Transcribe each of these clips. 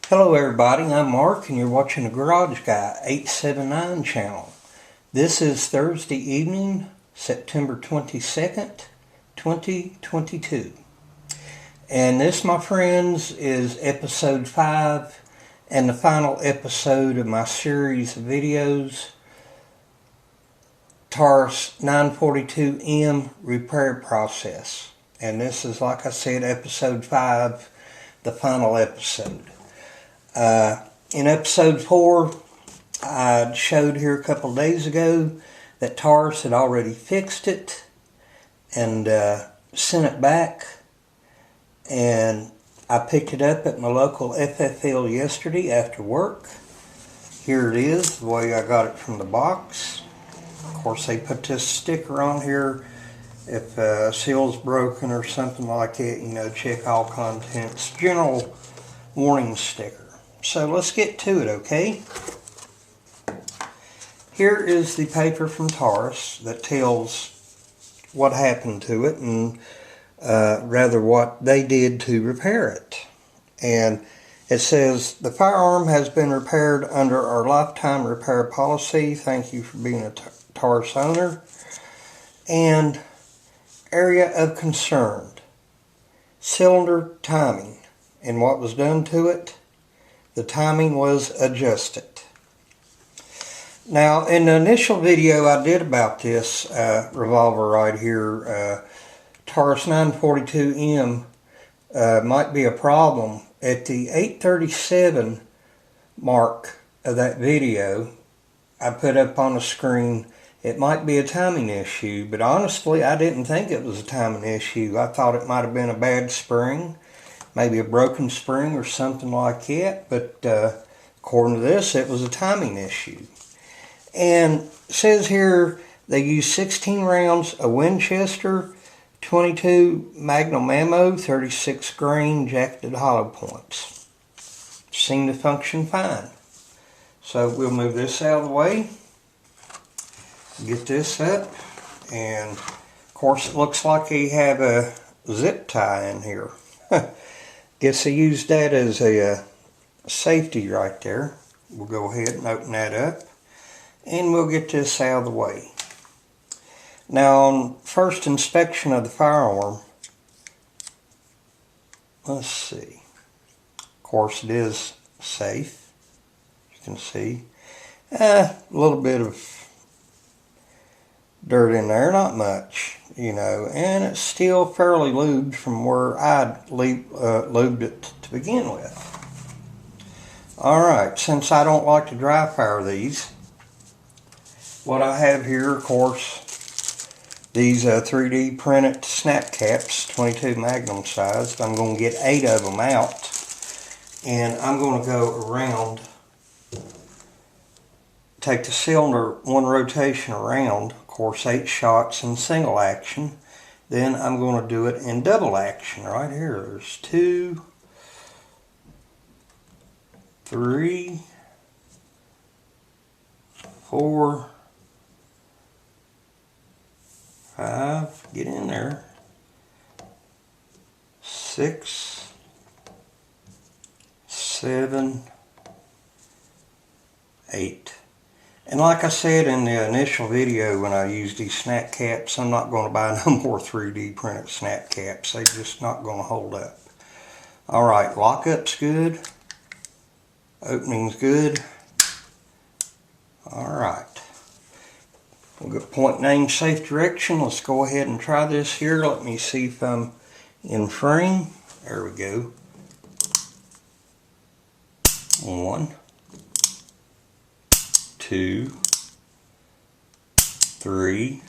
Hello everybody, I'm Mark and you're watching the Garage Guy 879 channel. This is Thursday evening, September 22nd, 2022. And this, my friends, is episode 5 and the final episode of my series of videos, Taurus 942M repair process. And this is, like I said, episode 5, the final episode. In episode 4, I showed here a couple of days ago that Taurus had already fixed it and sent it back. And I picked it up at my local FFL yesterday after work. Here it is, the way I got it from the box. Of course, they put this sticker on here. If a seal's broken or something like that, you know, check all contents. General warning sticker. So let's get to it, okay? Here is the paper from Taurus that tells what happened to it and rather what they did to repair it. And it says, the firearm has been repaired under our lifetime repair policy. Thank you for being a Taurus owner. And area of concern, cylinder timing, and what was done to it. The timing was adjusted. Now, in the initial video I did about this revolver right here, Taurus 942M might be a problem. At the 8:37 mark of that video, I put up on the screen, it might be a timing issue, but honestly, I didn't think it was a timing issue. I thought it might have been a bad spring. Maybe a broken spring or something like that, but according to this, it was a timing issue. And it says here they used 16 rounds of Winchester, 22 Magnum ammo, 36 grain jacketed hollow points. Seemed to function fine. So we'll move this out of the way, get this up, and of course it looks like they have a zip tie in here. Guess I used that as a safety right there. We'll go ahead and open that up and we'll get this out of the way. Now, on first inspection of the firearm, let's see. Of course, it is safe. You can see a little bit of dirt in there, not much, you know, and it's still fairly lubed from where I'd lubed it to begin with. Alright, since I don't like to dry fire these, what I have here, of course, these 3D printed snap caps, 22 Magnum sized. I'm going to get 8 of them out, and I'm going to go around, take the cylinder one rotation around, of course 8 shots in single action. Then I'm going to do it in double action right here. There's 2, 3, 4, 5, get in there, 6, 7, 8. And like I said in the initial video when I used these snap caps, I'm not going to buy no more 3D printed snap caps. They're just not going to hold up. Alright, lockup's good. Opening's good. Alright. We'll get point name safe direction. Let's go ahead and try this here. Let me see if I'm in frame. There we go. 1, 2, 3,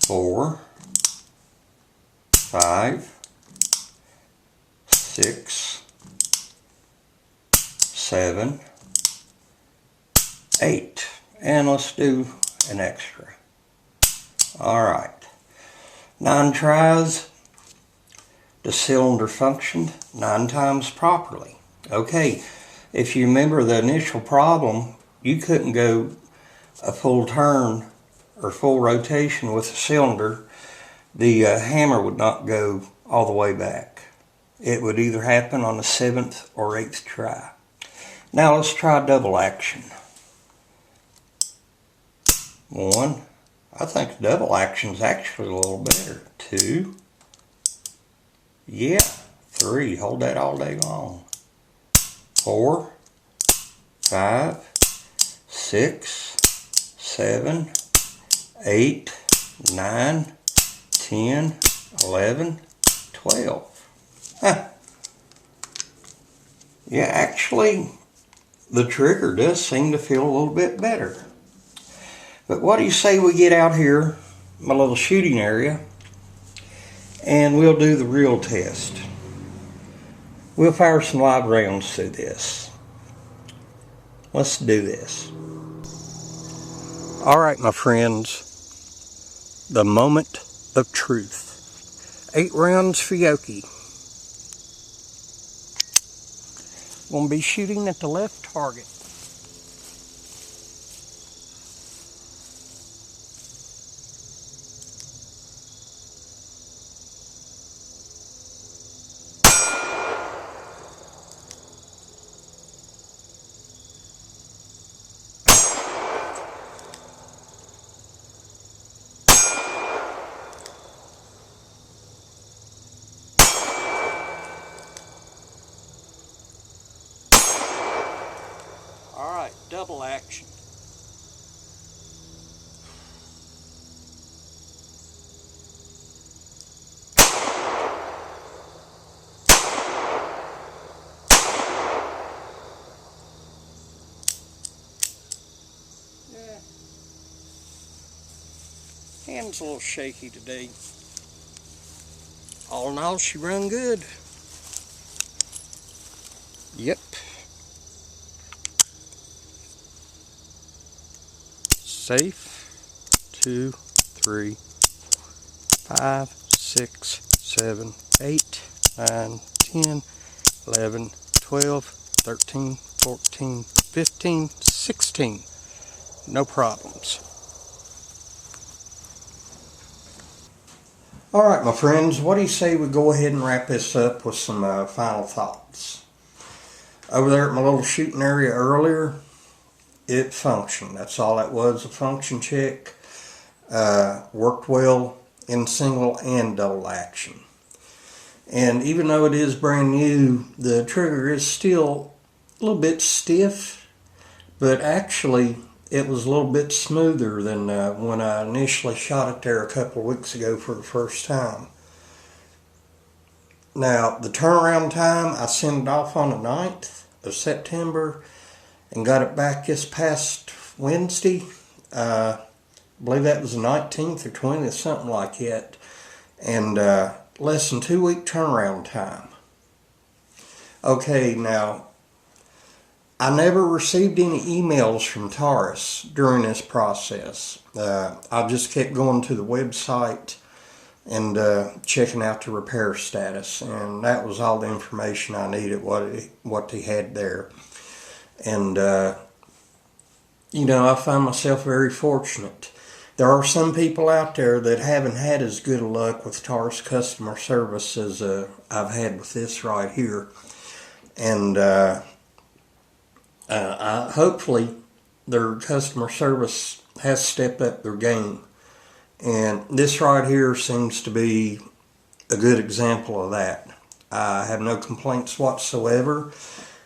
4, 5, 6, 7, 8. And let's do an extra. Alright. 9 tries. The cylinder functioned 9 times properly. Okay. If you remember the initial problem, you couldn't go a full turn or full rotation with the cylinder. The hammer would not go all the way back. it would either happen on the 7th or 8th try. Now let's try double action. 1. I think double action is actually a little better. 2. Yeah. 3. Hold that all day long. 4. 5. 6. 7. 8. 9. 10. 11. 12. Huh. Yeah, actually, the trigger does seem to feel a little bit better. But what do you say we get out here, my little shooting area, and we'll do the real test. We'll fire some live rounds through this. Let's do this. All right, my friends, the moment of truth. 8 rounds for Yoki. Gonna be shooting at the left target. All right, double action. Yeah. Hand's a little shaky today. All in all, she run good. Yep. Safe. 2, 3, 5, 6, 7, 8, 9, 10, 11, 12, 13, 14, 15, 16. No problems. All right, my friends, what do you say we go ahead and wrap this up with some final thoughts? Over there at my little shooting area earlier, it functioned. That's all it was, a function check. Worked well in single and double action. And even though it is brand new, the trigger is still a little bit stiff, but actually it was a little bit smoother than when I initially shot it there a couple of weeks ago for the first time. Now, the turnaround time, I sent it off on the 9th of September and got it back this past Wednesday. I believe that was the 19th or 20th, something like that. And less than 2 week turnaround time. Okay, now, I never received any emails from Taurus during this process. I just kept going to the website and checking out the repair status, and that was all the information I needed, what they had there. And you know, I find myself very fortunate. There are some people out there that haven't had as good a luck with Taurus customer service as I've had with this right here. And hopefully their customer service has stepped up their game. And this right here seems to be a good example of that. I have no complaints whatsoever.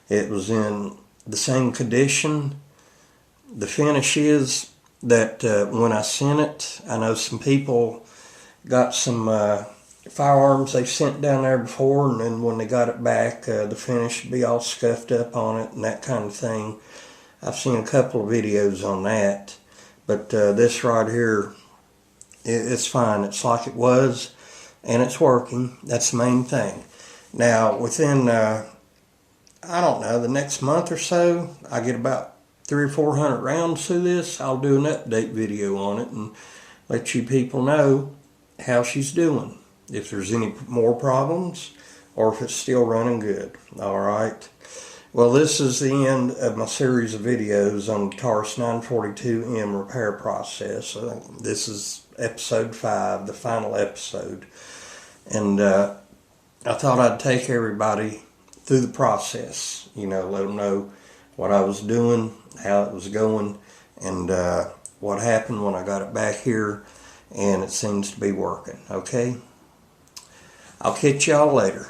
It was in the same condition. The finish is that when I sent it, I know some people got some firearms they sent down there before, and then when they got it back, the finish would be all scuffed up on it and that kind of thing. I've seen a couple of videos on that, but this right here, it's fine. It's like it was, and it's working. That's the main thing. Now, within, I don't know, the next month or so, I get about 300 or 400 rounds through this. I'll do an update video on it and let you people know how she's doing, if there's any more problems or if it's still running good. All right. Well, this is the end of my series of videos on the Taurus 942M repair process. This is episode 5, the final episode. And I thought I'd take everybody through the process, let them know what I was doing, how it was going, and what happened when I got it back here, and it seems to be working. Okay? I'll catch y'all later.